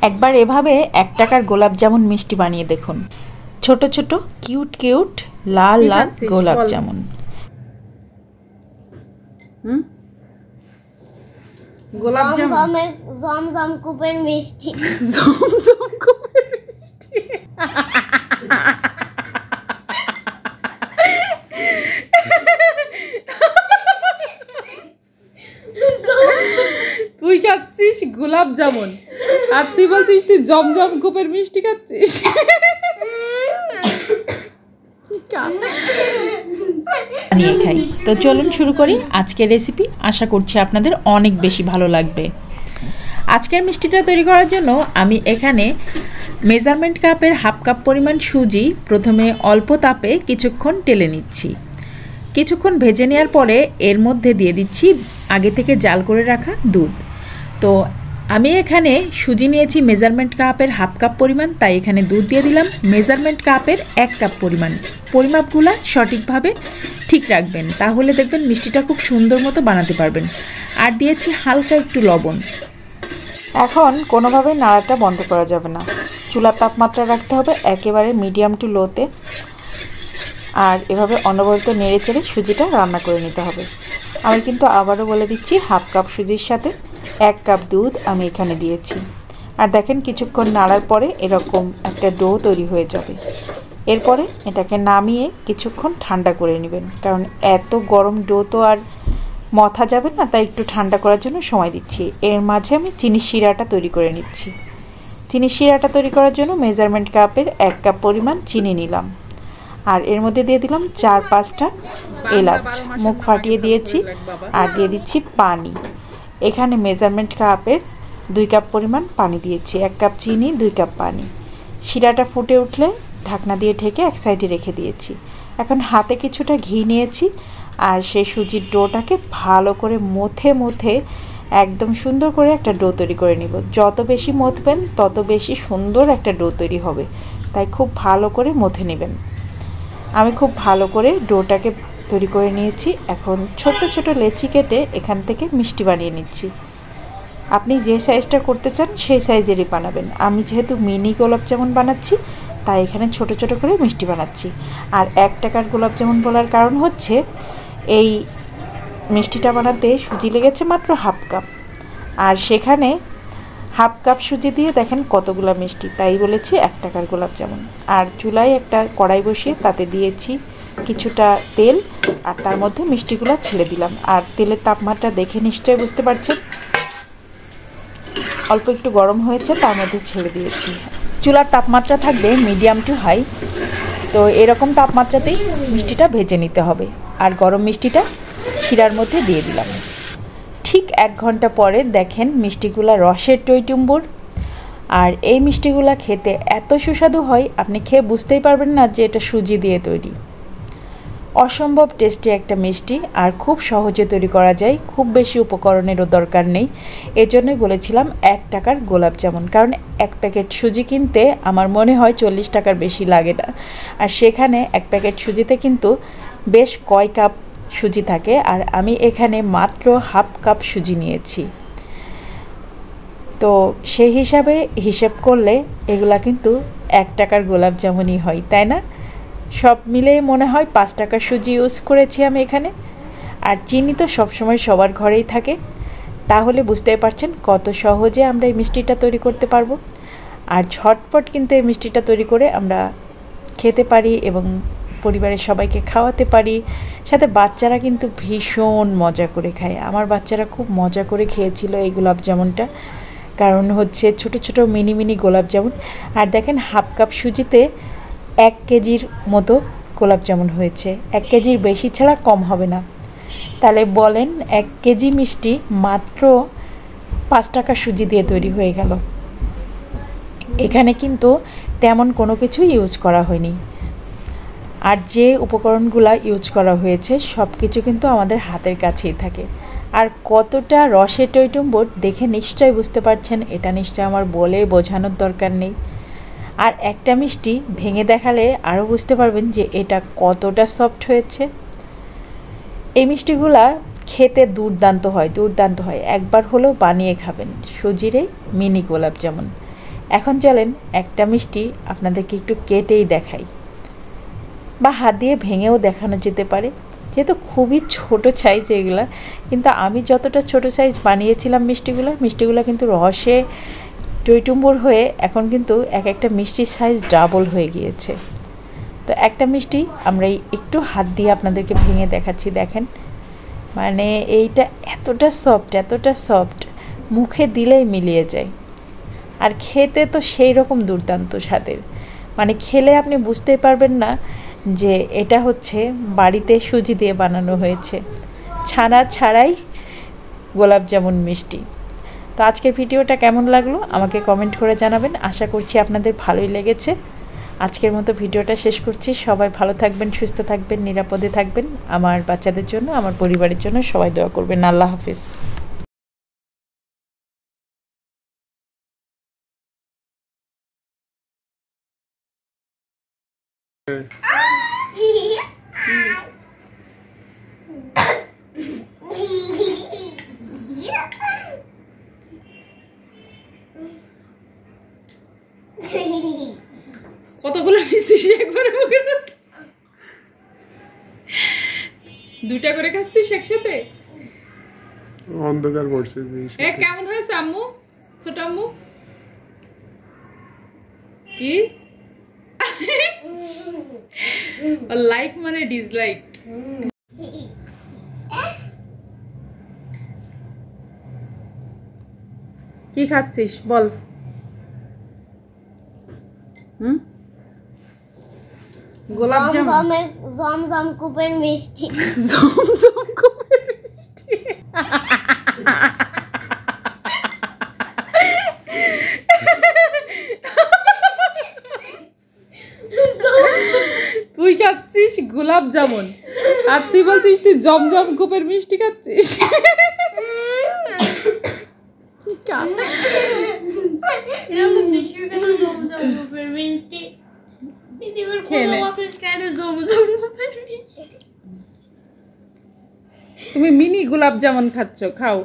একবার এভাবে 1 টাকার গোলাপ জামুন মিষ্টি বানিয়ে দেখুন। ছোট ছোট কিউট কিউট লাল লাল গোলাপ জামুন। গোলাপ জামুন জমজম কুপের মিষ্টি। জমজম কুপের মিষ্টি। তুই খাচ্ছিস গোলাপ জামুন আর তুই বলছিস তুই জমজম কুপের মিষ্টি খাচ্ছিস। বানিয়ে খাই। তো চলুন শুরু করি আজকের রেসিপি। আশা করছি আপনাদের অনেক বেশি ভালো লাগবে। আজকের মিষ্টিটা তৈরি করার জন্য আমি এখানে মেজারমেন্ট কাপের হাফ কাপ পরিমাণ সুজি প্রথমে অল্প তাপে কিছুক্ষণ টেলে নিচ্ছি। কিছুক্ষণ ভেজে নেওয়ার পরে এর মধ্যে দিয়ে দিচ্ছি আগে থেকে জাল করে রাখা দুধ। তো আমি এখানে সুজি নিয়েছি মেজারমেন্ট কাপের হাফ কাপ পরিমাণ, তাই এখানে দুধ দিয়ে দিলাম মেজারমেন্ট কাপের 1 কাপ পরিমাণ। পরিমাপগুলো সঠিকভাবে ঠিক রাখবেন, তাহলে দেখবেন মিষ্টিটা খুব সুন্দর মতো বানাতে পারবেন। আর দিয়েছি হালকা একটু লবণ। এখন কোনোভাবে নাড়াটা বন্ধ করা যাবে না, চুলার তাপমাত্রা রাখতে হবে একেবারে মিডিয়াম টু লোতে। আর এভাবে অনবরত নেড়ে চেড়ে সুজিটা রান্না করে নিতে হবে। আমি কিন্তু আবারও বলে দিচ্ছি, হাফ কাপ সুজির সাথে 1 কাপ দুধ আমি এখানে দিয়েছি। আর দেখেন কিছুক্ষণ নাড়ার পরে এরকম একটা ডো তৈরি হয়ে যাবে। এরপরে এটাকে নামিয়ে কিছুক্ষণ ঠান্ডা করে নেবেন, কারণ এত গরম ডো তো আর মথা যাবে না, তাই একটু ঠান্ডা করার জন্য সময় দিচ্ছি। এর মাঝে আমি চিনির শিরাটা তৈরি করে নিচ্ছি। চিনির শিরাটা তৈরি করার জন্য মেজারমেন্ট কাপের 1 কাপ পরিমাণ চিনি নিলাম। আর এর মধ্যে দিয়ে দিলাম 4-5টা এলাচ মুখ ফাটিয়ে দিয়েছি। আর দিয়ে দিচ্ছি পানি। এখানে মেজারমেন্ট কাপের 2 কাপ পরিমাণ পানি দিয়েছি, 1 কাপ চিনি 2 কাপ পানি। শিরাটা ফুটে উঠলে ঢাকনা দিয়ে ঢেকে এক সাইডে রেখে দিয়েছি। এখন হাতে কিছুটা ঘি নিয়েছি আর সেই সুজির ডোটাকে ভালো করে মথে একদম সুন্দর করে একটা ডো তৈরি করে নিব। যত বেশি মথবেন তত বেশি সুন্দর একটা ডো তৈরি হবে, তাই খুব ভালো করে মথে নেবেন। আমি খুব ভালো করে ডোটাকে তৈরি করে নিয়েছি। এখন ছোট ছোট লেচি কেটে এখান থেকে মিষ্টি বানিয়ে নিচ্ছি। আপনি যে সাইজটা করতে চান সেই সাইজেরই বানাবেন। আমি যেহেতু মিনি গোলাপ জামুন বানাচ্ছি, তাই এখানে ছোট ছোট করে মিষ্টি বানাচ্ছি। আর 1 টাকার গোলাপ জামুন বলার কারণ হচ্ছে এই মিষ্টিটা বানাতে সুজি লেগেছে মাত্র হাফ কাপ, আর সেখানে হাফ কাপ সুজি দিয়ে দেখেন কতগুলো মিষ্টি, তাই বলেছি 1 টাকার গোলাপ জামুন। আর চুলায় একটা কড়াই বসিয়ে তাতে দিয়েছি কিছুটা তেল, আর তার মধ্যে মিষ্টিগুলো ছেড়ে দিলাম। আর তেলের তাপমাত্রা দেখে নিশ্চয়ই বুঝতে পারছেন অল্প একটু গরম হয়েছে, তার মধ্যে ছেড়ে দিয়েছি। চুলার তাপমাত্রা থাকবে মিডিয়াম টু হাই। তো এরকম তাপমাত্রাতেই মিষ্টিটা ভেজে নিতে হবে। আর গরম মিষ্টিটা শিরার মধ্যে দিয়ে দিলাম। ঠিক 1 ঘন্টা পরে দেখেন মিষ্টিগুলা রসের টইটুম্বুর। আর এই মিষ্টিগুলা খেতে এত সুস্বাদু হয়, আপনি খেয়ে বুঝতেই পারবেন না যে এটা সুজি দিয়ে তৈরি। অসম্ভব টেস্টি একটা মিষ্টি, আর খুব সহজে তৈরি করা যায়, খুব বেশি উপকরণেরও দরকার নেই। এজন্যই বলেছিলাম 1 টাকার গোলাপ জামুন, কারণ 1 প্যাকেট সুজি কিনতে আমার মনে হয় 40 টাকার বেশি লাগে না। আর সেখানে 1 প্যাকেট সুজিতে কিন্তু বেশ কয় কাপ সুজি থাকে, আর আমি এখানে মাত্র হাফ কাপ সুজি নিয়েছি। তো সেই হিসেব করলে এগুলা কিন্তু 1 টাকার গোলাপ জামুনই হয়, তাই না? সব মিলে মনে হয় 5 টাকার সুজি ইউজ করেছি আমি এখানে। আর চিনি তো সবসময় সবার ঘরেই থাকে, তাহলে বুঝতেই পারছেন কত সহজে আমরা এই মিষ্টিটা তৈরি করতে পারবো। আর ঝটপট কিন্তু এই মিষ্টিটা তৈরি করে আমরা খেতে পারি এবং পরিবারের সবাইকে খাওয়াতে পারি। সাথে বাচ্চারা কিন্তু ভীষণ মজা করে খায়। আমার বাচ্চারা খুব মজা করে খেয়েছিল এই গোলাপ জামুনটা, কারণ হচ্ছে ছোট ছোট মিনি মিনি গোলাপ জামুন। আর দেখেন হাফ কাপ সুজিতে 1 কেজির মতো গোলাপ জামুন হয়েছে। 1 কেজির বেশি ছাড়া কম হবে না। তাহলে বলেন 1 কেজি মিষ্টি মাত্র 5 টাকা সুজি দিয়ে তৈরি হয়ে গেল। এখানে কিন্তু তেমন কোনো কিছু ইউজ করা হয়নি। আর যে উপকরণগুলো ইউজ করা হয়েছে সব কিছু কিন্তু আমাদের হাতের কাছেই থাকে। আর কতটা রসে টইটুম্বর দেখে নিশ্চয়ই বুঝতে পারছেন, এটা নিশ্চয় আমার বলে বোঝানোর দরকার নেই। আর একটা মিষ্টি ভেঙে দেখালে আরও বুঝতে পারবেন যে এটা কতটা সফট হয়েছে। এই মিষ্টিগুলা খেতে দুর্দান্ত হয়। একবার হলেও বানিয়ে খাবেন সুজির এই মিনি গোলাপ জামুন। এখন চলেন একটা মিষ্টি আপনাদেরকে একটু কেটেই দেখাই, বা হাত দিয়ে ভেঙেও দেখানো যেতে পারে, যেহেতু খুবই ছোট সাইজ এগুলা। কিন্তু আমি যতটা ছোট সাইজ বানিয়েছিলাম মিষ্টিগুলো কিন্তু রসে টইটুম্বর হয়ে এখন কিন্তু এক একটা মিষ্টির সাইজ ডাবল হয়ে গিয়েছে। তো একটা মিষ্টি আমরা একটু হাত দিয়ে আপনাদেরকে ভেঙে দেখাচ্ছি, দেখেন মানে এইটা এতটা সফট মুখে দিলেই মিলিয়ে যায়। আর খেতে তো সেই রকম দুর্দান্ত স্বাদের, মানে খেলে আপনি বুঝতেই পারবেন না যে এটা হচ্ছে বাড়িতে সুজি দিয়ে বানানো হয়েছে, ছানা ছাড়াই গোলাপ জামুন মিষ্টি। তো আজকের ভিডিওটা কেমন লাগলো আমাকে কমেন্ট করে জানাবেন, আশা করছি আপনাদের ভালোই লেগেছে। আজকের মতো ভিডিওটা শেষ করছি। সবাই ভালো থাকবেন, সুস্থ থাকবেন, নিরাপদে থাকবেন। আমার বাচ্চাদের জন্য, আমার পরিবারের জন্য সবাই দোয়া করবেন। আল্লাহ হাফিজ। কতগুলো মিশিস একবারে মুখের মধ্যে? দুইটা করে খাচ্ছিস একসাথে? অন্ধকার পড়ছে। কেমন হয়েছে আম্মু, ছোট আম্মু? কি লাইক মানে ডিসলাইক? কি খাচ্ছিস বল? গোলাপ জামুন, জমজম কুপের মিষ্টি। জমজম কুপের মিষ্টি। তুই খাচ্ছিস গোলাপ জামুন আর তুই বলছিস তুই জমজম কুপের মিষ্টি খাচ্ছিস। তুমি মিনি গোলাপ জামুন খাচ্ছ, খাও।